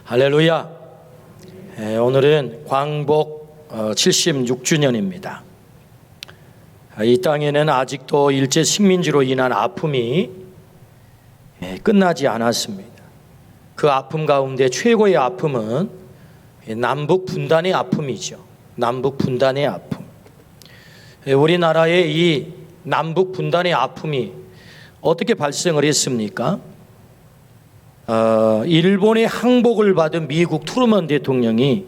할렐루야. 오늘은 광복 76주년입니다. 이 땅에는 아직도 일제 식민지로 인한 아픔이 끝나지 않았습니다. 그 아픔 가운데 최고의 아픔은 남북 분단의 아픔이죠. 남북 분단의 아픔. 우리나라의 이 남북 분단의 아픔이 어떻게 발생을 했습니까? 일본의 항복을 받은 미국 트루먼 대통령이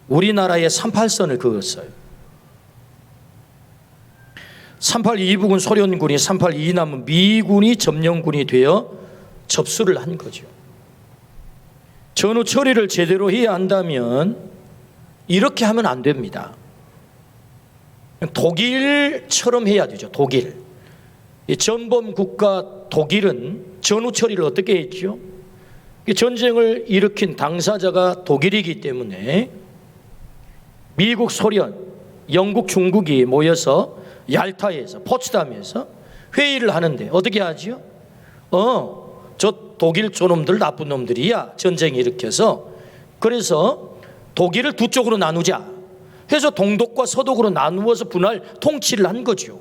우리나라에 38선을 그었어요. 38 이북은 소련군이, 38 이남은 미군이 점령군이 되어 접수를 한 거죠. 전후 처리를 제대로 해야 한다면 이렇게 하면 안 됩니다. 독일처럼 해야 되죠. 독일. 이 전범 국가 독일은 전후 처리를 어떻게 했죠? 전쟁을 일으킨 당사자가 독일이기 때문에 미국, 소련, 영국, 중국이 모여서 얄타에서, 포츠담에서 회의를 하는데 어떻게 하죠? 저 독일 저놈들 나쁜 놈들이야. 전쟁 일으켜서. 그래서 독일을 두 쪽으로 나누자 해서 동독과 서독으로 나누어서 분할 통치를 한 거죠.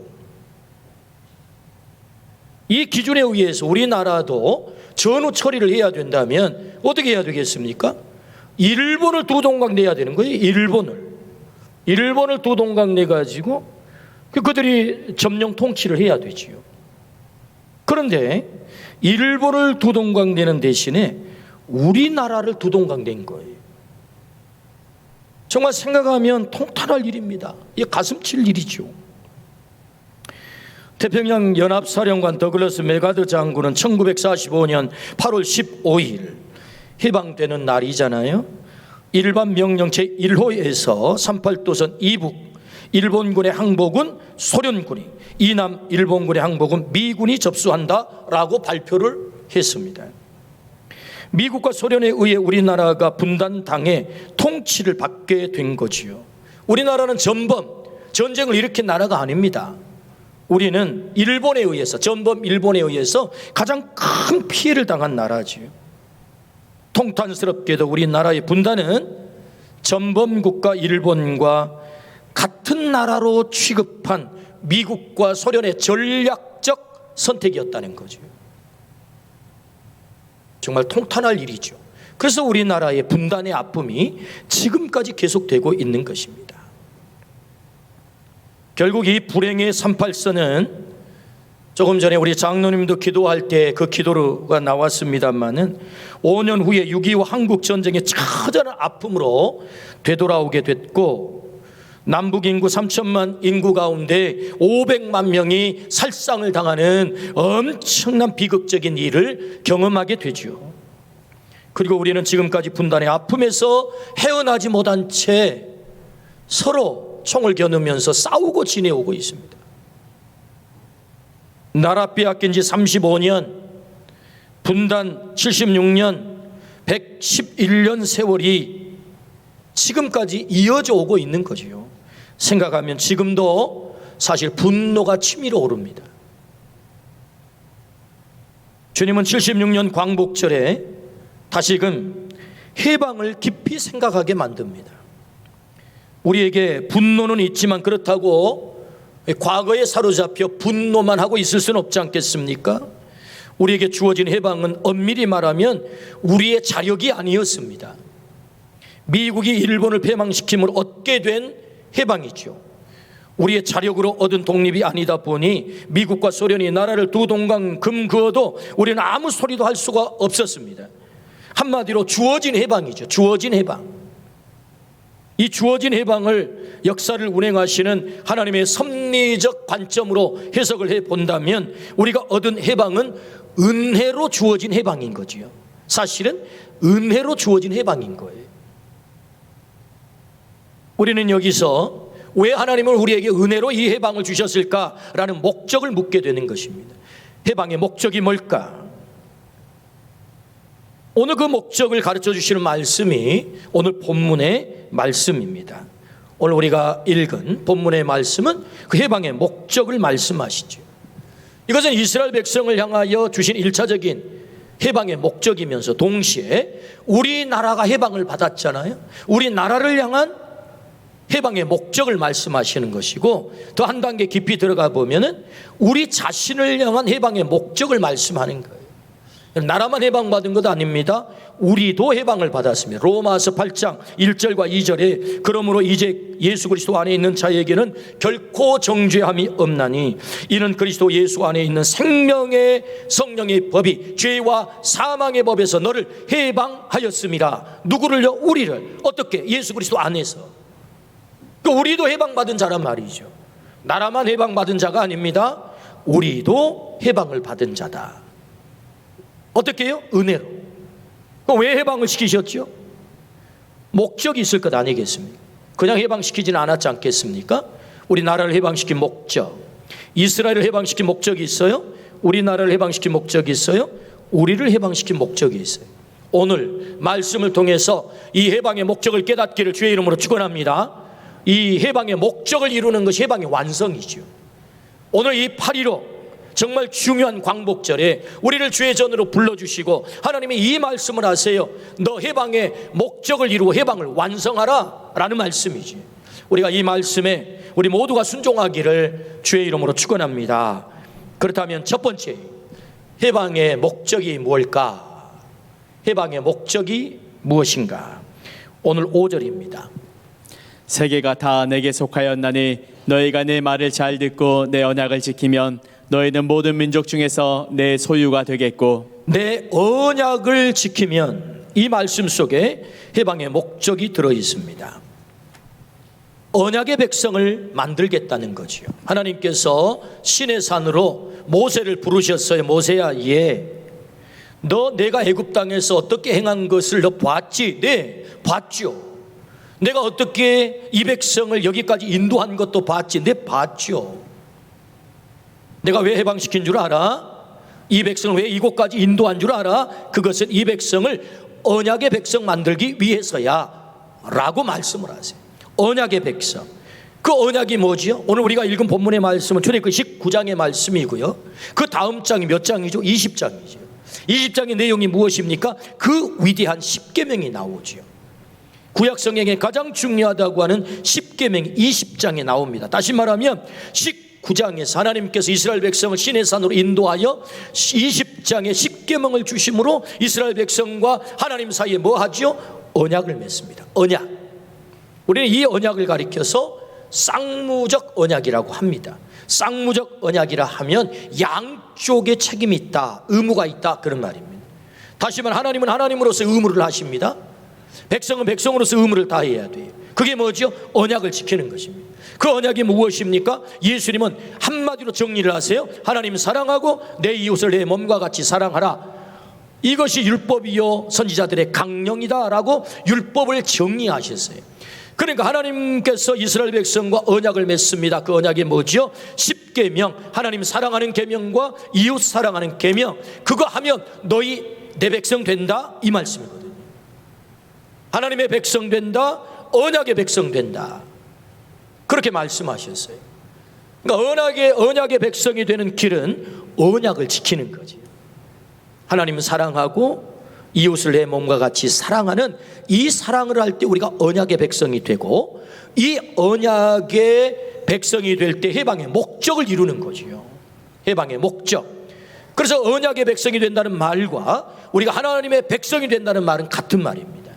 이 기준에 의해서 우리나라도 전후 처리를 해야 된다면 어떻게 해야 되겠습니까? 일본을 두 동강 내야 되는 거예요. 일본을 두 동강 내가지고 그들이 점령 통치를 해야 되지요. 그런데 일본을 두 동강 내는 대신에 우리나라를 두 동강 낸 거예요. 정말 생각하면 통탄할 일입니다. 이게 가슴 칠 일이죠. 태평양 연합사령관 더글러스 메가더 장군은 1945년 8월 15일 해방되는 날이잖아요. 일반 명령 제1호에서 38도선 이북 일본군의 항복은 소련군이, 이남 일본군의 항복은 미군이 접수한다라고 발표를 했습니다. 미국과 소련에 의해 우리나라가 분단당해 통치를 받게 된 거지요. 우리나라는 전쟁을 일으킨 나라가 아닙니다. 우리는 일본에 의해서, 전범 일본에 의해서 가장 큰 피해를 당한 나라지요. 통탄스럽게도 우리나라의 분단은 전범 국가 일본과 같은 나라로 취급한 미국과 소련의 전략적 선택이었다는 거죠. 정말 통탄할 일이죠. 그래서 우리나라의 분단의 아픔이 지금까지 계속되고 있는 것입니다. 결국 이 불행의 38선은 조금 전에 우리 장로님도 기도할 때 그 기도가 나왔습니다만은 5년 후에 6.25 한국전쟁의 처절한 아픔으로 되돌아오게 됐고, 남북 인구 3천만 인구 가운데 500만 명이 살상을 당하는 엄청난 비극적인 일을 경험하게 되죠. 그리고 우리는 지금까지 분단의 아픔에서 헤어나지 못한 채 서로 총을 겨누면서 싸우고 지내오고 있습니다. 나라 빼앗긴 지 35년, 분단 76년, 111년 세월이 지금까지 이어져 오고 있는 거지요. 생각하면 지금도 사실 분노가 치밀어 오릅니다. 주님은 76년 광복절에 다시금 해방을 깊이 생각하게 만듭니다. 우리에게 분노는 있지만 그렇다고 과거에 사로잡혀 분노만 하고 있을 수는 없지 않겠습니까? 우리에게 주어진 해방은 엄밀히 말하면 우리의 자력이 아니었습니다. 미국이 일본을 패망시킴으로 얻게 된 해방이죠. 우리의 자력으로 얻은 독립이 아니다 보니 미국과 소련이 나라를 두 동강 금그어도 우리는 아무 소리도 할 수가 없었습니다. 한마디로 주어진 해방이죠. 주어진 해방. 이 주어진 해방을 역사를 운행하시는 하나님의 섭리적 관점으로 해석을 해본다면 우리가 얻은 해방은 은혜로 주어진 해방인 거지요. 사실은 은혜로 주어진 해방인 거예요. 우리는 여기서 왜 하나님은 우리에게 은혜로 이 해방을 주셨을까라는 목적을 묻게 되는 것입니다. 해방의 목적이 뭘까? 오늘 그 목적을 가르쳐 주시는 말씀이 오늘 본문의 말씀입니다. 오늘 우리가 읽은 본문의 말씀은 그 해방의 목적을 말씀하시죠. 이것은 이스라엘 백성을 향하여 주신 1차적인 해방의 목적이면서 동시에 우리나라가 해방을 받았잖아요. 우리나라를 향한 해방의 목적을 말씀하시는 것이고, 더 한 단계 깊이 들어가 보면은 우리 자신을 향한 해방의 목적을 말씀하는 거예요. 나라만 해방받은 것도 아닙니다. 우리도 해방을 받았습니다. 로마서 8장 1절과 2절에 그러므로 이제 예수 그리스도 안에 있는 자에게는 결코 정죄함이 없나니 이는 그리스도 예수 안에 있는 생명의 성령의 법이 죄와 사망의 법에서 너를 해방하였음이라. 누구를요? 우리를. 어떻게? 예수 그리스도 안에서. 우리도 해방받은 자란 말이죠. 나라만 해방받은 자가 아닙니다. 우리도 해방을 받은 자다. 어떻게 해요? 은혜로. 왜 해방을 시키셨죠? 목적이 있을 것 아니겠습니까? 그냥 해방시키지는 않았지 않겠습니까? 우리나라를 해방시킨 목적, 이스라엘을 해방시킨 목적이 있어요. 우리나라를 해방시킨 목적이 있어요. 우리를 해방시킨 목적이 있어요. 오늘 말씀을 통해서 이 해방의 목적을 깨닫기를 주의 이름으로 축원합니다. 이 해방의 목적을 이루는 것이 해방의 완성이죠. 오늘 이 8.15 정말 중요한 광복절에 우리를 주의 전으로 불러주시고 하나님이 이 말씀을 하세요. 너 해방의 목적을 이루고 해방을 완성하라 라는 말씀이지. 우리가 이 말씀에 우리 모두가 순종하기를 주의 이름으로 축원합니다. 그렇다면 첫 번째, 해방의 목적이 무엇일까? 해방의 목적이 무엇인가? 오늘 5절입니다. 세계가 다 내게 속하였나니 너희가 내 말을 잘 듣고 내 언약을 지키면 너희는 모든 민족 중에서 내 소유가 되겠고. 내 언약을 지키면, 이 말씀 속에 해방의 목적이 들어 있습니다. 언약의 백성을 만들겠다는 거지요. 하나님께서 신의 산으로 모세를 부르셨어요. 모세야, 너 내가 애굽 땅에서 어떻게 행한 것을 너 봤지? 네, 봤죠. 내가 어떻게 이 백성을 여기까지 인도한 것도 봤지? 네, 봤죠. 내가 왜 해방시킨 줄 알아? 이 백성을 왜 이곳까지 인도한 줄 알아? 그것은 이 백성을 언약의 백성 만들기 위해서야 라고 말씀을 하세요. 언약의 백성. 그 언약이 뭐지요? 오늘 우리가 읽은 본문의 말씀은 출애굽기 19장의 말씀이고요. 그 다음 장이 몇 장이죠? 20장이죠. 20장의 내용이 무엇입니까? 그 위대한 10계명이 나오죠. 구약 성경에 가장 중요하다고 하는 10계명이 20장에 나옵니다. 다시 말하면 19장에서 하나님께서 이스라엘 백성을 시내 산으로 인도하여 20장에 10계명을 주심으로 이스라엘 백성과 하나님 사이에 뭐 하죠? 언약을 맺습니다. 언약. 우리는 이 언약을 가리켜서 쌍무적 언약이라고 합니다. 쌍무적 언약이라 하면 양쪽에 책임이 있다, 의무가 있다, 그런 말입니다. 다시 말하면 하나님은 하나님으로서 의무를 하십니다. 백성은 백성으로서 의무를 다해야 돼요. 그게 뭐죠? 언약을 지키는 것입니다. 그 언약이 무엇입니까? 예수님은 한마디로 정리를 하세요. 하나님 사랑하고 내 이웃을 내 몸과 같이 사랑하라. 이것이 율법이요 선지자들의 강령이다 라고 율법을 정리하셨어요. 그러니까 하나님께서 이스라엘 백성과 언약을 맺습니다. 그 언약이 뭐죠? 10계명, 하나님 사랑하는 계명과 이웃 사랑하는 계명. 그거 하면 너희 내 백성 된다, 이 말씀이거든요. 하나님의 백성 된다, 언약의 백성 된다, 그렇게 말씀하셨어요. 그러니까 언약의 백성이 되는 길은 언약을 지키는 거지. 하나님은 사랑하고 이웃을 내 몸과 같이 사랑하는 이 사랑을 할 때 우리가 언약의 백성이 되고, 이 언약의 백성이 될 때 해방의 목적을 이루는 거지요. 해방의 목적. 그래서 언약의 백성이 된다는 말과 우리가 하나님의 백성이 된다는 말은 같은 말입니다.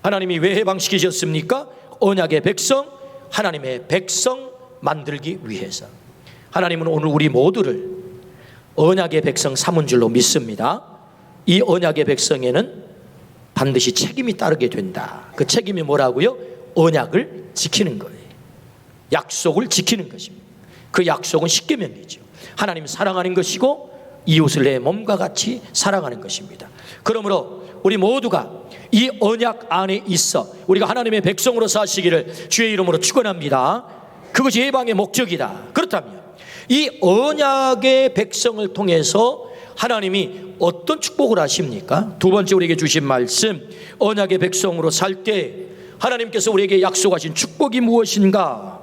하나님이 왜 해방시키셨습니까? 언약의 백성, 하나님의 백성 만들기 위해서. 하나님은 오늘 우리 모두를 언약의 백성 삼은 줄로 믿습니다. 이 언약의 백성에는 반드시 책임이 따르게 된다. 그 책임이 뭐라고요? 언약을 지키는 거예요. 약속을 지키는 것입니다. 그 약속은 10계명이죠. 하나님 사랑하는 것이고 이웃을 내 몸과 같이 사랑하는 것입니다. 그러므로 우리 모두가 이 언약 안에 있어 우리가 하나님의 백성으로 사시기를 주의 이름으로 축원합니다. 그것이 해방의 목적이다. 그렇다면 이 언약의 백성을 통해서 하나님이 어떤 축복을 하십니까? 두 번째 우리에게 주신 말씀, 언약의 백성으로 살 때 하나님께서 우리에게 약속하신 축복이 무엇인가?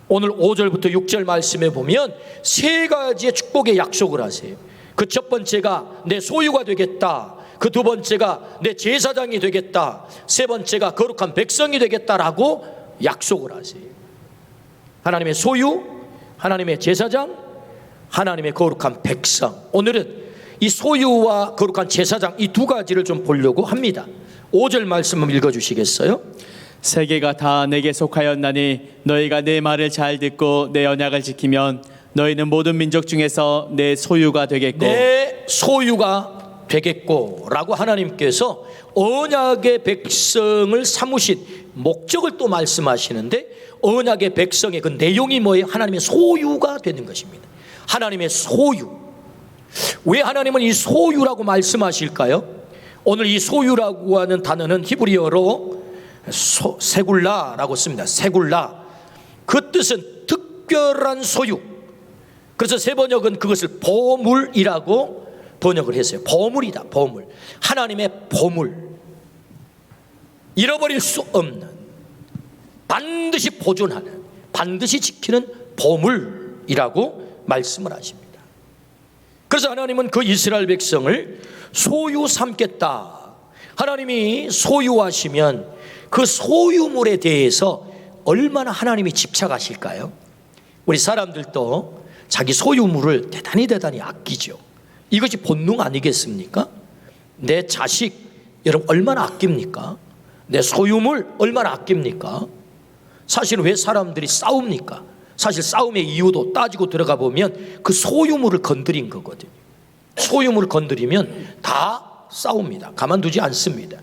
오늘 5절부터 6절 말씀에 보면 세 가지의 축복의 약속을 하세요. 그 첫 번째가 내 소유가 되겠다. 그 두 번째가 내 제사장이 되겠다. 세 번째가 거룩한 백성이 되겠다라고 약속을 하세요. 하나님의 소유, 하나님의 제사장, 하나님의 거룩한 백성. 오늘은 이 소유와 거룩한 제사장 이 두 가지를 좀 보려고 합니다. 5절 말씀 한번 읽어주시겠어요? 세계가 다 내게 속하였나니 너희가 내 말을 잘 듣고 내 언약을 지키면 너희는 모든 민족 중에서 내 소유가 되겠고 내 소유가 되겠고 라고 하나님께서 언약의 백성을 삼으신 목적을 또 말씀하시는데, 언약의 백성의 그 내용이 뭐예요? 하나님의 소유가 되는 것입니다. 하나님의 소유. 왜 하나님은 이 소유라고 말씀하실까요? 오늘 이 소유라고 하는 단어는 히브리어로 세굴라라고 씁니다. 세굴라. 그 뜻은 특별한 소유. 그래서 세 번역은 그것을 보물이라고 번역을 했어요. 보물이다, 보물. 하나님의 보물. 잃어버릴 수 없는, 반드시 보존하는, 반드시 지키는 보물이라고 말씀을 하십니다. 그래서 하나님은 그 이스라엘 백성을 소유 삼겠다. 하나님이 소유하시면 그 소유물에 대해서 얼마나 하나님이 집착하실까요? 우리 사람들도 자기 소유물을 대단히 아끼죠. 이것이 본능 아니겠습니까? 내 자식 여러분 얼마나 아낍니까? 내 소유물 얼마나 아낍니까? 사실 왜 사람들이 싸웁니까? 사실 싸움의 이유도 따지고 들어가 보면 그 소유물을 건드린 거거든요. 소유물을 건드리면 다 싸웁니다. 가만두지 않습니다.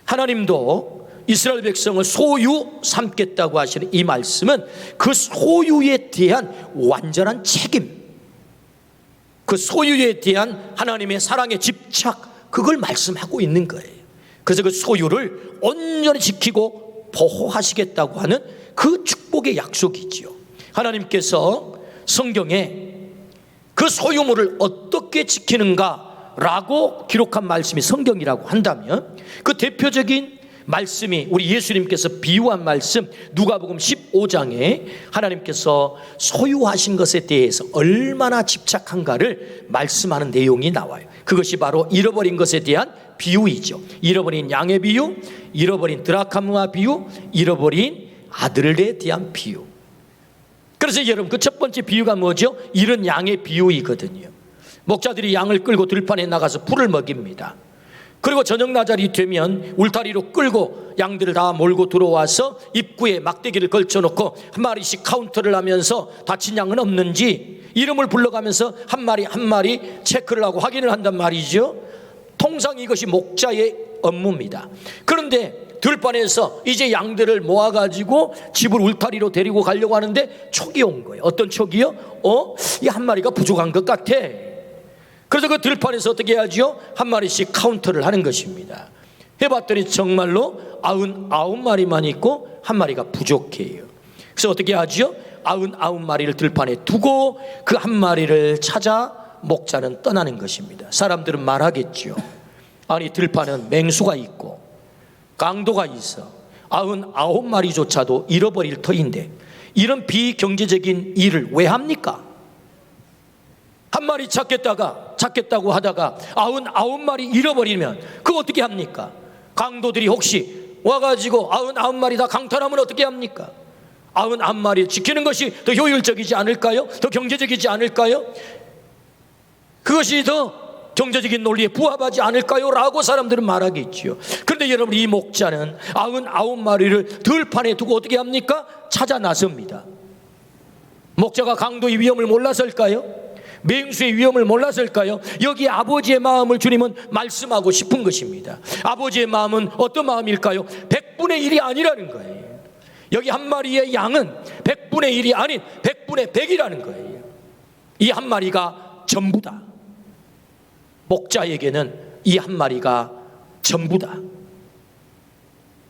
하나님도 이스라엘 백성을 소유 삼겠다고 하시는 이 말씀은 그 소유에 대한 완전한 책임, 그 소유에 대한 하나님의 사랑의 집착, 그걸 말씀하고 있는 거예요. 그래서 그 소유를 온전히 지키고 보호하시겠다고 하는 그 축복의 약속이지요. 하나님께서 성경에 그 소유물을 어떻게 지키는가라고 기록한 말씀이 성경이라고 한다면, 그 대표적인 말씀이 우리 예수님께서 비유한 말씀, 누가복음 15장에 하나님께서 소유하신 것에 대해서 얼마나 집착한가를 말씀하는 내용이 나와요. 그것이 바로 잃어버린 것에 대한 비유이죠. 잃어버린 양의 비유, 잃어버린 드라카마 비유, 잃어버린 아들에 대한 비유. 그래서 여러분 그 첫 번째 비유가 뭐죠? 잃은 양의 비유이거든요. 목자들이 양을 끌고 들판에 나가서 풀을 먹입니다. 그리고 저녁 나절이 되면 울타리로 끌고 양들을 다 몰고 들어와서 입구에 막대기를 걸쳐놓고 한 마리씩 카운터를 하면서 다친 양은 없는지 이름을 불러가면서 한 마리 한 마리 체크를 하고 확인을 한단 말이죠. 통상 이것이 목자의 업무입니다. 그런데 들판에서 이제 양들을 모아가지고 집을 울타리로 데리고 가려고 하는데 촉이 온 거예요. 어떤 촉이요? 이 한 마리가 부족한 것 같아. 그래서 그 들판에서 어떻게 해야죠? 한 마리씩 카운터를 하는 것입니다. 해봤더니 정말로 99마리만 있고 한 마리가 부족해요. 그래서 어떻게 하죠? 99마리를 들판에 두고 그 한 마리를 찾아 목자는 떠나는 것입니다. 사람들은 말하겠죠. 아니 들판은 맹수가 있고 강도가 있어 99마리조차도 잃어버릴 터인데 이런 비경제적인 일을 왜 합니까? 한 마리 찾겠다고 하다가 99마리 잃어버리면 그거 어떻게 합니까? 강도들이 혹시 와가지고 99마리 다 강탈하면 어떻게 합니까? 99마리 지키는 것이 더 효율적이지 않을까요? 더 경제적이지 않을까요? 그것이 더 경제적인 논리에 부합하지 않을까요? 라고 사람들은 말하겠지요. 그런데 여러분 이 목자는 99마리를 들판에 두고 어떻게 합니까? 찾아 나섭니다. 목자가 강도의 위험을 몰라서일까요? 맹수의 위험을 몰라서일까요? 여기 아버지의 마음을 주님은 말씀하고 싶은 것입니다. 아버지의 마음은 어떤 마음일까요? 100분의 1이 아니라는 거예요. 여기 한 마리의 양은 100분의 1이 아닌 100분의 100이라는 거예요. 이 한 마리가 전부다. 목자에게는 이 한 마리가 전부다.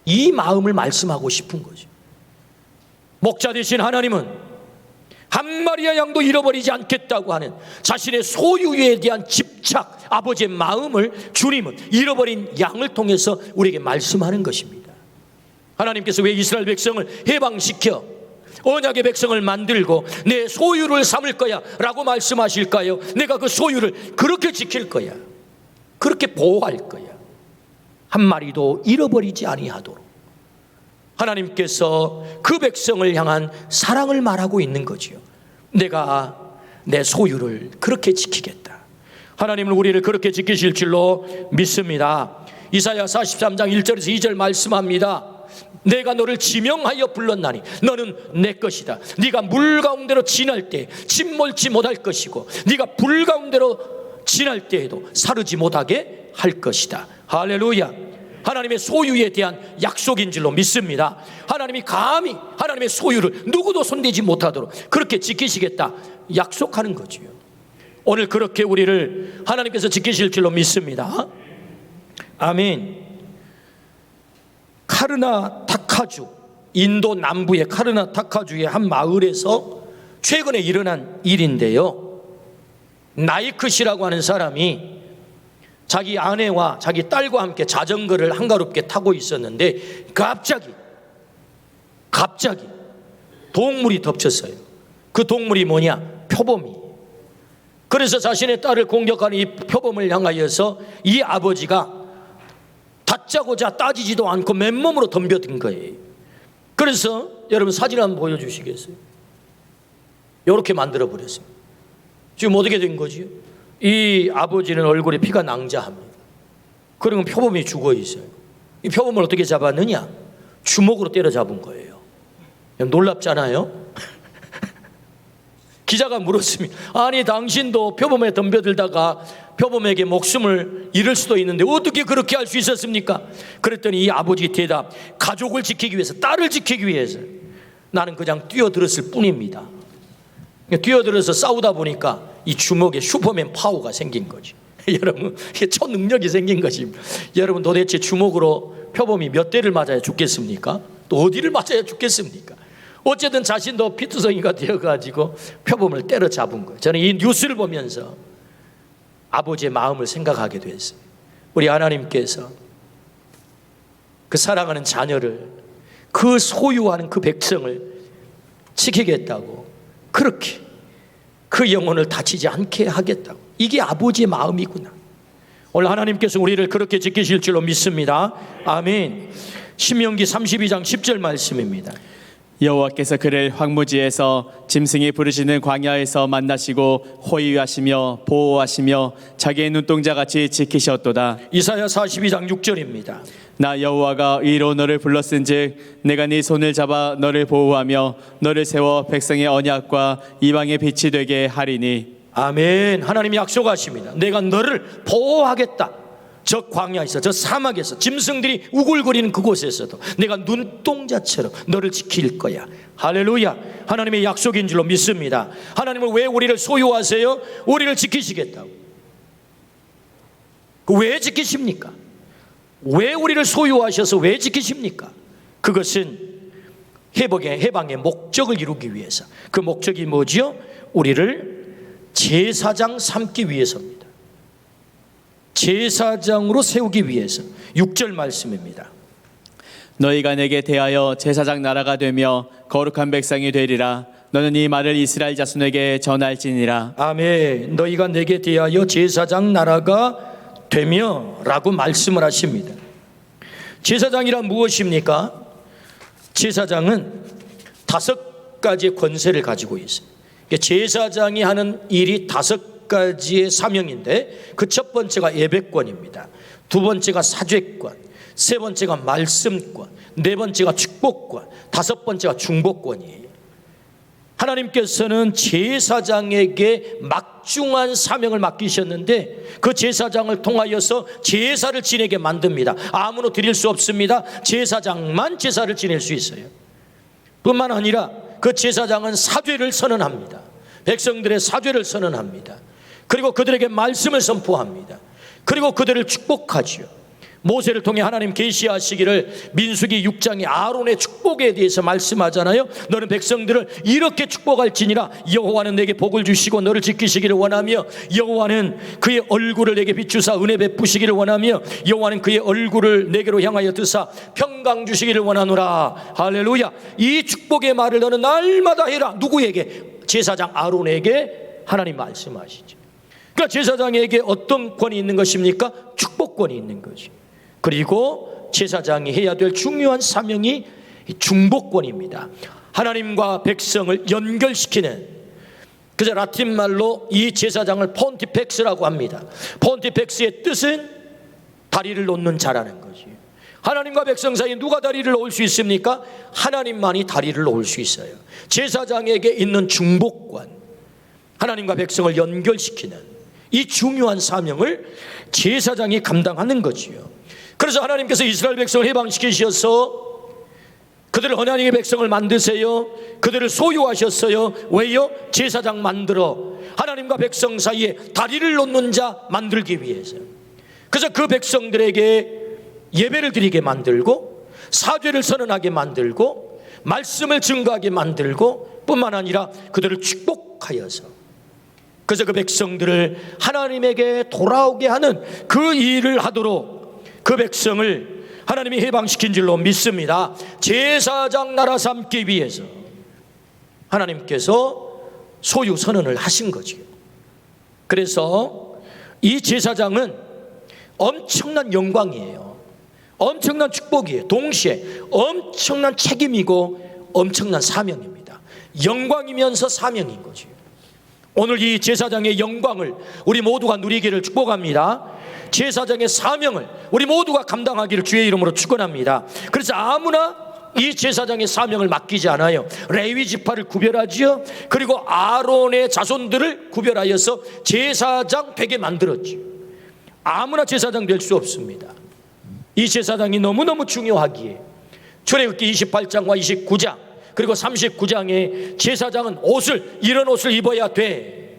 이 마음을 말씀하고 싶은 거죠. 목자 대신 하나님은 한 마리의 양도 잃어버리지 않겠다고 하는 자신의 소유에 대한 집착, 아버지의 마음을 주님은 잃어버린 양을 통해서 우리에게 말씀하는 것입니다. 하나님께서 왜 이스라엘 백성을 해방시켜 언약의 백성을 만들고 내 소유를 삼을 거야 라고 말씀하실까요? 내가 그 소유를 그렇게 지킬 거야, 그렇게 보호할 거야, 한 마리도 잃어버리지 아니하도록. 하나님께서 그 백성을 향한 사랑을 말하고 있는 거지요. 내가 내 소유를 그렇게 지키겠다. 하나님은 우리를 그렇게 지키실 줄로 믿습니다. 이사야 43장 1절에서 2절 말씀합니다. 내가 너를 지명하여 불렀나니 너는 내 것이다. 네가 물 가운데로 지날 때 침몰치 못할 것이고 네가 불 가운데로 지날 때에도 사르지 못하게 할 것이다. 할렐루야. 하나님의 소유에 대한 약속인 줄로 믿습니다. 하나님이 감히 하나님의 소유를 누구도 손대지 못하도록 그렇게 지키시겠다 약속하는 거지요. 오늘 그렇게 우리를 하나님께서 지키실 줄로 믿습니다. 아멘. 카르나타카주, 인도 남부의 카르나타카주의 한 마을에서 최근에 일어난 일인데요, 나이크 씨라고 하는 사람이 자기 아내와 자기 딸과 함께 자전거를 한가롭게 타고 있었는데 갑자기 동물이 덮쳤어요. 그 동물이 뭐냐? 표범이. 그래서 자신의 딸을 공격하는 이 표범을 향하여서 이 아버지가 다짜고짜 따지지도 않고 맨몸으로 덤벼든 거예요. 그래서 여러분 사진 한번 보여주시겠어요? 이렇게 만들어버렸어요. 지금 어떻게 된 거지요? 이 아버지는 얼굴에 피가 낭자합니다. 그러면 표범이 죽어 있어요. 이 표범을 어떻게 잡았느냐? 주먹으로 때려잡은 거예요. 놀랍잖아요? 기자가 물었습니다. 아니 당신도 표범에 덤벼들다가 표범에게 목숨을 잃을 수도 있는데 어떻게 그렇게 할 수 있었습니까? 그랬더니 이 아버지 대답, 가족을 지키기 위해서, 딸을 지키기 위해서 나는 그냥 뛰어들었을 뿐입니다. 뛰어들어서 싸우다 보니까 이 주먹에 슈퍼맨 파워가 생긴 거지. 여러분, 이게 초능력이 생긴 것입니다. 여러분, 도대체 주먹으로 표범이 몇 대를 맞아야 죽겠습니까? 또 어디를 맞아야 죽겠습니까? 어쨌든 자신도 피투성이가 되어가지고 표범을 때려잡은 거예요. 저는 이 뉴스를 보면서 아버지의 마음을 생각하게 됐어요. 우리 하나님께서 그 사랑하는 자녀를, 그 소유하는 그 백성을 지키겠다고, 그렇게 그 영혼을 다치지 않게 하겠다고, 이게 아버지의 마음이구나. 오늘 하나님께서 우리를 그렇게 지키실 줄로 믿습니다. 아멘. 신명기 32장 10절 말씀입니다. 여호와께서 그를 황무지에서 짐승이 부르짖는 광야에서 만나시고 호위하시며 보호하시며 자기의 눈동자같이 지키셨도다. 이사야 42장 6절입니다. 나 여호와가 이로 너를 불렀은즉 내가 네 손을 잡아 너를 보호하며 너를 세워 백성의 언약과 이방의 빛이 되게 하리니. 아멘. 하나님이 약속하십니다. 내가 너를 보호하겠다. 저 광야에서, 저 사막에서, 짐승들이 우글거리는 그곳에서도 내가 눈동자처럼 너를 지킬 거야. 할렐루야. 하나님의 약속인 줄로 믿습니다. 하나님은 왜 우리를 소유하세요? 우리를 지키시겠다고. 왜 지키십니까? 왜 우리를 소유하셔서 왜 지키십니까? 그것은 해방의 목적을 이루기 위해서. 그 목적이 뭐지요? 우리를 제사장 삼기 위해서입니다. 제사장으로 세우기 위해서. 6절 말씀입니다. 너희가 내게 대하여 제사장 나라가 되며 거룩한 백성이 되리라. 너는 이 말을 이스라엘 자손에게 전할지니라. 아멘. 너희가 내게 대하여 제사장 나라가 되며 라고 말씀을 하십니다. 제사장이란 무엇입니까? 제사장은 5가지의 권세를 가지고 있어요. 제사장이 하는 일이 5가지의 사명인데, 그 첫 번째가 예배권입니다. 두 번째가 사죄권, 세 번째가 말씀권, 네 번째가 축복권, 5번째가 중보권이에요. 하나님께서는 제사장에게 막중한 사명을 맡기셨는데 그 제사장을 통하여서 제사를 지내게 만듭니다. 아무나 드릴 수 없습니다. 제사장만 제사를 지낼 수 있어요. 뿐만 아니라 그 제사장은 사죄를 선언합니다. 백성들의 사죄를 선언합니다. 그리고 그들에게 말씀을 선포합니다. 그리고 그들을 축복하죠. 모세를 통해 하나님 계시하시기를 민수기 6장에 아론의 축복에 대해서 말씀하잖아요. 너는 백성들을 이렇게 축복할지니라. 여호와는 내게 복을 주시고 너를 지키시기를 원하며, 여호와는 그의 얼굴을 내게 비추사 은혜 베푸시기를 원하며, 여호와는 그의 얼굴을 내게로 향하여 드사 평강 주시기를 원하노라. 할렐루야. 이 축복의 말을 너는 날마다 해라. 누구에게? 제사장 아론에게 하나님 말씀하시죠. 그러니까 제사장에게 어떤 권이 있는 것입니까? 축복권이 있는 거죠. 그리고 제사장이 해야 될 중요한 사명이 중보권입니다. 하나님과 백성을 연결시키는, 그저 라틴 말로 이 제사장을 폰티펙스라고 합니다. 폰티펙스의 뜻은 다리를 놓는 자라는 거지. 하나님과 백성 사이에 누가 다리를 놓을 수 있습니까? 하나님만이 다리를 놓을 수 있어요. 제사장에게 있는 중보권, 하나님과 백성을 연결시키는 이 중요한 사명을 제사장이 감당하는 거지요. 그래서 하나님께서 이스라엘 백성을 해방시키셔서 그들을 하나님의 백성을 만드세요. 그들을 소유하셨어요. 왜요? 제사장 만들어 하나님과 백성 사이에 다리를 놓는 자 만들기 위해서. 그래서 그 백성들에게 예배를 드리게 만들고, 사죄를 선언하게 만들고, 말씀을 증거하게 만들고, 뿐만 아니라 그들을 축복하여서, 그래서 그 백성들을 하나님에게 돌아오게 하는 그 일을 하도록 그 백성을 하나님이 해방시킨 줄로 믿습니다. 제사장 나라 삼기 위해서 하나님께서 소유 선언을 하신 거지요. 그래서 이 제사장은 엄청난 영광이에요. 엄청난 축복이에요. 동시에 엄청난 책임이고 엄청난 사명입니다. 영광이면서 사명인 거죠. 오늘 이 제사장의 영광을 우리 모두가 누리기를 축복합니다. 제사장의 사명을 우리 모두가 감당하기를 주의 이름으로 축원합니다. 그래서 아무나 이 제사장의 사명을 맡기지 않아요. 레위 지파를 구별하지요. 그리고 아론의 자손들을 구별하여서 제사장 되게 만들었지요. 아무나 제사장 될 수 없습니다. 이 제사장이 너무너무 중요하기에 출애굽기 28장과 29장 그리고 39장에 제사장은 이런 옷을 입어야 돼.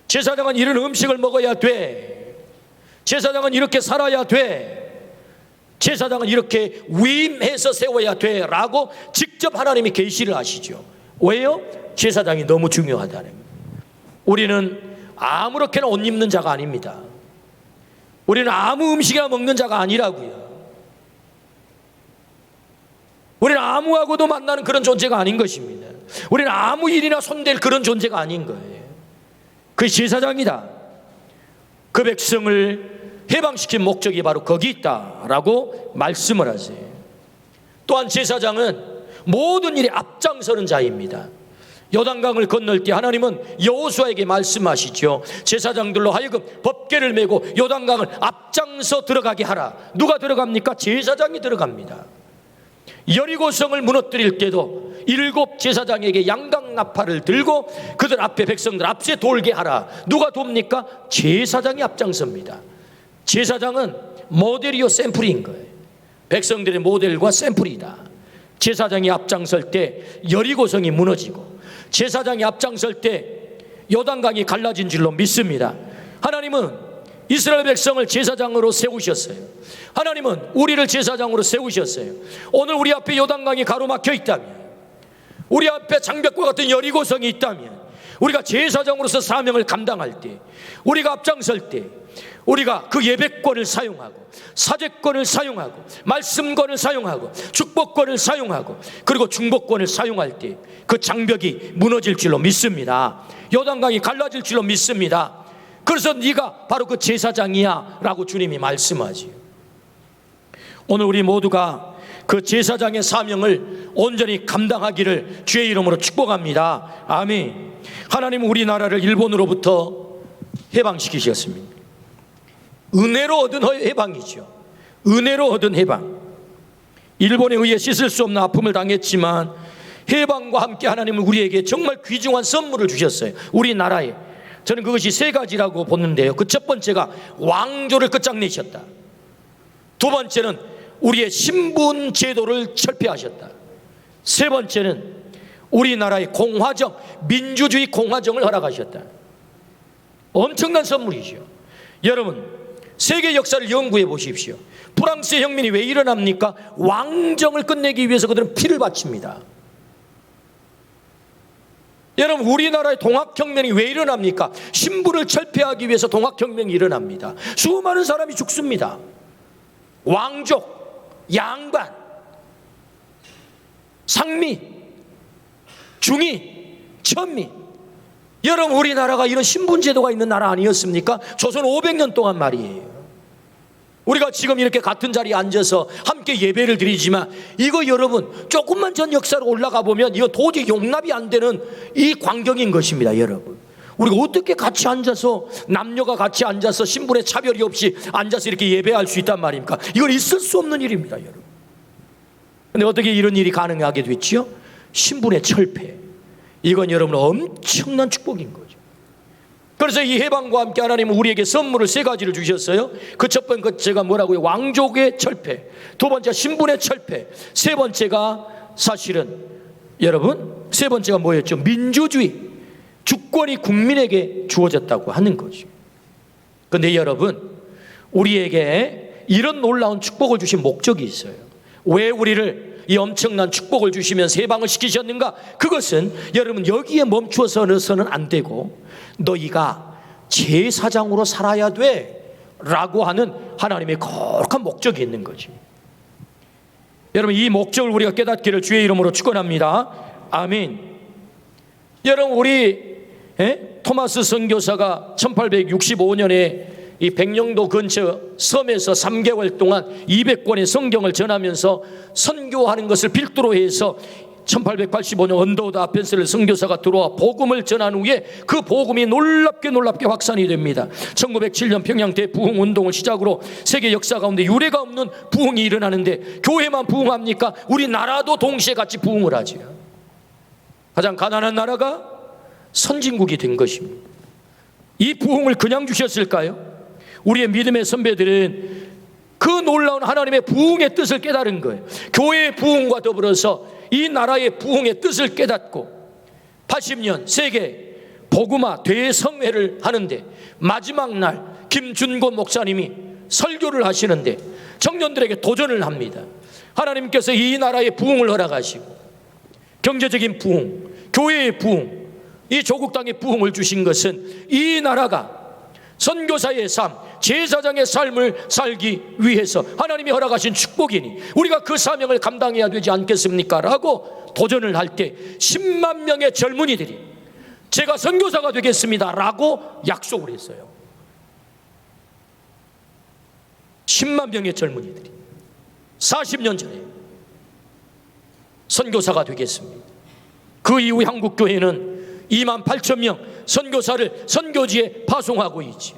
제사장은 이런 음식을 먹어야 돼. 제사장은 이렇게 살아야 돼. 제사장은 이렇게 위임해서 세워야 돼 라고 직접 하나님이 계시를 하시죠. 왜요? 제사장이 너무 중요하다는 거예요. 우리는 아무렇게나 옷 입는 자가 아닙니다. 우리는 아무 음식이나 먹는 자가 아니라고요. 우리는 아무하고도 만나는 그런 존재가 아닌 것입니다. 우리는 아무 일이나 손댈 그런 존재가 아닌 거예요. 그게 제사장이다. 그 백성을 해방시킨 목적이 바로 거기 있다라고 말씀을 하세요. 또한 제사장은 모든 일에 앞장서는 자입니다. 요단강을 건널 때 하나님은 여호수아에게 말씀하시죠. 제사장들로 하여금 법궤를 메고 요단강을 앞장서 들어가게 하라. 누가 들어갑니까? 제사장이 들어갑니다. 여리고성을 무너뜨릴 때도 7 제사장에게 양강나팔을 들고 그들 앞에 백성들 앞에 돌게 하라. 누가 돕니까? 제사장이 앞장섭니다. 제사장은 모델이요 샘플인 거예요. 백성들의 모델과 샘플이다. 제사장이 앞장설 때 여리고성이 무너지고 제사장이 앞장설 때 요단강이 갈라진 줄로 믿습니다. 하나님은 이스라엘 백성을 제사장으로 세우셨어요. 하나님은 우리를 제사장으로 세우셨어요. 오늘 우리 앞에 요단강이 가로막혀 있다면, 우리 앞에 장벽과 같은 여리고성이 있다면, 우리가 제사장으로서 사명을 감당할 때, 우리가 앞장설 때 우리가 그 예배권을 사용하고 사죄권을 사용하고 말씀권을 사용하고 축복권을 사용하고 그리고 중보권을 사용할 때 그 장벽이 무너질 줄로 믿습니다. 요단강이 갈라질 줄로 믿습니다. 그래서 네가 바로 그 제사장이야 라고 주님이 말씀하지. 오늘 우리 모두가 그 제사장의 사명을 온전히 감당하기를 주의 이름으로 축복합니다. 아멘. 하나님은 우리나라를 일본으로부터 해방시키셨습니다. 은혜로 얻은 해방이죠. 은혜로 얻은 해방. 일본에 의해 씻을 수 없는 아픔을 당했지만 해방과 함께 하나님은 우리에게 정말 귀중한 선물을 주셨어요. 우리나라에. 저는 그것이 3가지라고 보는데요. 그 첫 번째가 왕조를 끝장내셨다. 두 번째는 우리의 신분 제도를 철폐하셨다. 세 번째는 우리나라의 공화정, 민주주의 공화정을 허락하셨다. 엄청난 선물이죠. 여러분, 세계 역사를 연구해 보십시오. 프랑스 혁명이 왜 일어납니까? 왕정을 끝내기 위해서 그들은 피를 바칩니다. 여러분, 우리나라의 동학혁명이 왜 일어납니까? 신부를 철폐하기 위해서 동학혁명이 일어납니다. 수많은 사람이 죽습니다. 왕족, 양반, 상미, 중이, 천미. 여러분, 우리나라가 이런 신분제도가 있는 나라 아니었습니까? 조선 500년 동안 말이에요. 우리가 지금 이렇게 같은 자리에 앉아서 함께 예배를 드리지만 이거 여러분 조금만 전 역사로 올라가 보면 이거 도저히 용납이 안 되는 이 광경인 것입니다. 여러분, 우리가 어떻게 같이 앉아서, 남녀가 같이 앉아서 신분의 차별이 없이 앉아서 이렇게 예배할 수 있단 말입니까? 이건 있을 수 없는 일입니다. 여러분, 근데 어떻게 이런 일이 가능하게 됐지요? 신분의 철폐. 이건 여러분 엄청난 축복인 거죠. 그래서 이 해방과 함께 하나님은 우리에게 선물을 세 가지를 주셨어요. 그 첫 번째가 뭐라고요? 왕족의 철폐. 두 번째 신분의 철폐. 세 번째가 사실은 여러분, 세 번째가 뭐였죠? 민주주의. 주권이 국민에게 주어졌다고 하는 거죠. 그런데 여러분, 우리에게 이런 놀라운 축복을 주신 목적이 있어요. 왜 우리를 이 엄청난 축복을 주시면서 해방을 시키셨는가? 그것은 여러분 여기에 멈추어서는 안 되고 너희가 제사장으로 살아야 돼 라고 하는 하나님의 거룩한 목적이 있는 거지. 여러분, 이 목적을 우리가 깨닫기를 주의 이름으로 축원합니다. 아멘. 여러분, 우리 토마스 선교사가 1865년에 이 백령도 근처 섬에서 3개월 동안 200권의 성경을 전하면서 선교하는 것을 필두로 해서 1885년 언더우드 아펜셀 선교사가 들어와 복음을 전한 후에 그 복음이 놀랍게 확산이 됩니다. 1907년 평양 대부흥 운동을 시작으로 세계 역사 가운데 유례가 없는 부흥이 일어나는데, 교회만 부흥합니까? 우리나라도 동시에 같이 부흥을 하죠. 가장 가난한 나라가 선진국이 된 것입니다. 이 부흥을 그냥 주셨을까요? 우리의 믿음의 선배들은 그 놀라운 하나님의 부흥의 뜻을 깨달은 거예요. 교회의 부흥과 더불어서 이 나라의 부흥의 뜻을 깨닫고 80년 세계 복음화 대성회를 하는데 마지막 날 김준곤 목사님이 설교를 하시는데 청년들에게 도전을 합니다. 하나님께서 이 나라의 부흥을 허락하시고 경제적인 부흥, 교회의 부흥, 이 조국 땅의 부흥을 주신 것은 이 나라가 선교사의 삶, 제사장의 삶을 살기 위해서 하나님이 허락하신 축복이니 우리가 그 사명을 감당해야 되지 않겠습니까? 라고 도전을 할 때 10만 명의 젊은이들이 제가 선교사가 되겠습니다 라고 약속을 했어요. 10만 명의 젊은이들이 40년 전에 선교사가 되겠습니다. 그 이후 한국교회는 2만 8천 명 선교사를 선교지에 파송하고 있지.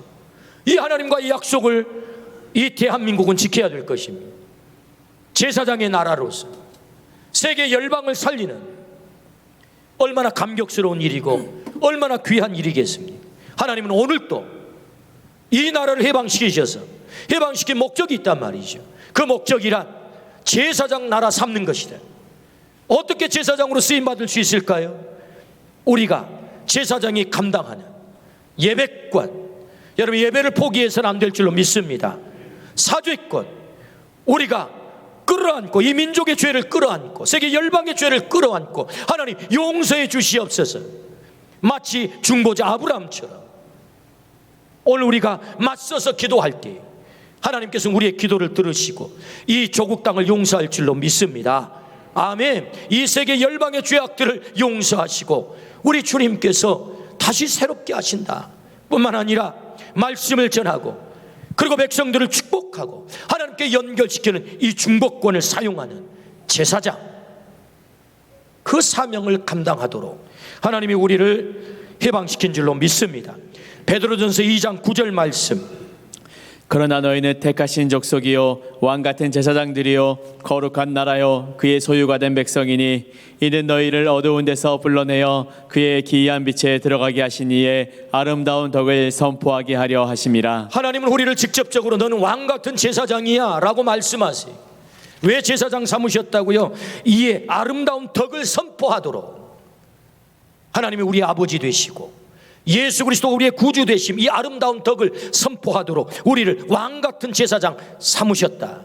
이 하나님과의 약속을 이 대한민국은 지켜야 될 것입니다. 제사장의 나라로서 세계 열방을 살리는 얼마나 감격스러운 일이고 얼마나 귀한 일이겠습니까? 하나님은 오늘도 이 나라를 해방시키셔서 해방시킨 목적이 있단 말이죠. 그 목적이란 제사장 나라 삼는 것이다. 어떻게 제사장으로 쓰임받을 수 있을까요? 우리가 제사장이 감당하는 예배권, 여러분 예배를 포기해서는 안 될 줄로 믿습니다. 사죄권, 우리가 끌어안고 이 민족의 죄를 끌어안고 세계 열방의 죄를 끌어안고 하나님 용서해 주시옵소서. 마치 중보자 아브라함처럼 오늘 우리가 맞서서 기도할 때 하나님께서 우리의 기도를 들으시고 이 조국 땅을 용서할 줄로 믿습니다. 아멘. 이 세계 열방의 죄악들을 용서하시고 우리 주님께서 다시 새롭게 하신다 뿐만 아니라 말씀을 전하고 그리고 백성들을 축복하고 하나님께 연결시키는 이 중보권을 사용하는 제사장, 그 사명을 감당하도록 하나님이 우리를 해방시킨 줄로 믿습니다. 베드로전서 2장 9절 말씀, 그러나 너희는 택하신 족속이요 왕같은 제사장들이요 거룩한 나라요 그의 소유가 된 백성이니 이는 너희를 어두운 데서 불러내어 그의 기이한 빛에 들어가게 하신 이의 아름다운 덕을 선포하게 하려 하심이라. 하나님은 우리를 직접적으로 너는 왕같은 제사장이야 라고 말씀하세요. 왜 제사장 삼으셨다고요? 이의 아름다운 덕을 선포하도록. 하나님이 우리 아버지 되시고 예수 그리스도 우리의 구주 되심, 이 아름다운 덕을 선포하도록 우리를 왕같은 제사장 삼으셨다.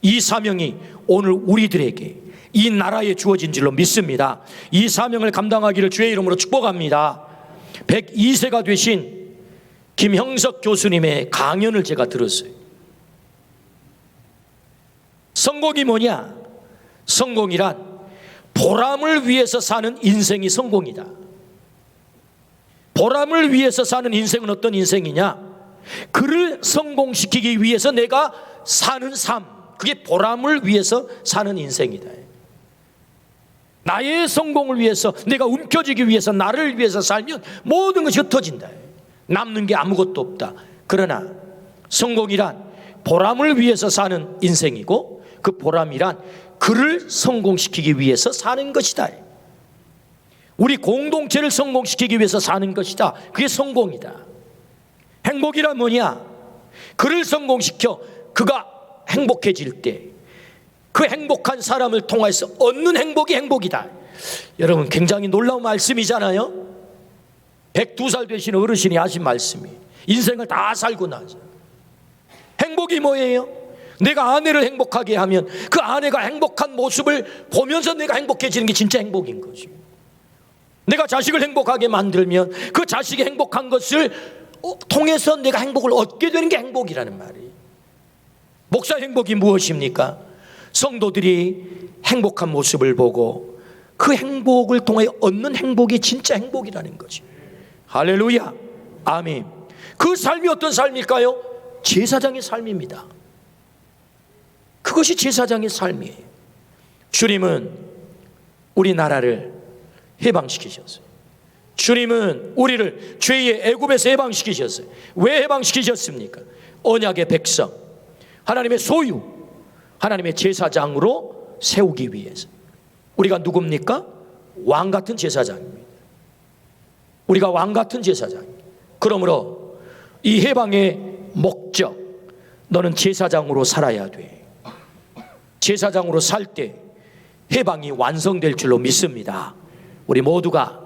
이 사명이 오늘 우리들에게 이 나라에 주어진 줄로 믿습니다. 이 사명을 감당하기를 주의 이름으로 축복합니다. 102세가 되신 김형석 교수님의 강연을 제가 들었어요. 성공이 뭐냐? 성공이란 보람을 위해서 사는 인생이 성공이다. 보람을 위해서 사는 인생은 어떤 인생이냐? 그를 성공시키기 위해서 내가 사는 삶, 그게 보람을 위해서 사는 인생이다. 나의 성공을 위해서, 내가 움켜쥐기 위해서, 나를 위해서 살면 모든 것이 흩어진다. 남는 게 아무것도 없다. 그러나 성공이란 보람을 위해서 사는 인생이고, 그 보람이란 그를 성공시키기 위해서 사는 것이다. 우리 공동체를 성공시키기 위해서 사는 것이다. 그게 성공이다. 행복이란 뭐냐? 그를 성공시켜 그가 행복해질 때 그 행복한 사람을 통해서 얻는 행복이 행복이다. 여러분, 굉장히 놀라운 말씀이잖아요. 102살 되신 어르신이 하신 말씀이, 인생을 다 살고 나서 행복이 뭐예요? 내가 아내를 행복하게 하면 그 아내가 행복한 모습을 보면서 내가 행복해지는 게 진짜 행복인 거지. 내가 자식을 행복하게 만들면 그 자식이 행복한 것을 통해서 내가 행복을 얻게 되는 게 행복이라는 말이에요. 목사 행복이 무엇입니까? 성도들이 행복한 모습을 보고 그 행복을 통해 얻는 행복이 진짜 행복이라는 거지. 할렐루야, 아멘. 그 삶이 어떤 삶일까요? 제사장의 삶입니다. 그것이 제사장의 삶이에요. 주님은 우리나라를 해방시키셨어요. 주님은 우리를 죄의 애굽에서 해방시키셨어요. 왜 해방시키셨습니까? 언약의 백성, 하나님의 소유, 하나님의 제사장으로 세우기 위해서. 우리가 누굽니까? 왕같은 제사장입니다. 우리가 왕같은 제사장입니다. 그러므로 이 해방의 목적, 너는 제사장으로 살아야 돼. 제사장으로 살 때 해방이 완성될 줄로 믿습니다. 우리 모두가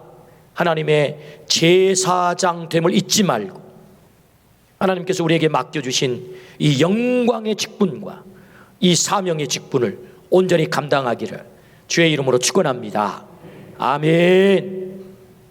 하나님의 제사장됨을 잊지 말고 하나님께서 우리에게 맡겨주신 이 영광의 직분과 이 사명의 직분을 온전히 감당하기를 주의 이름으로 축원합니다. 아멘.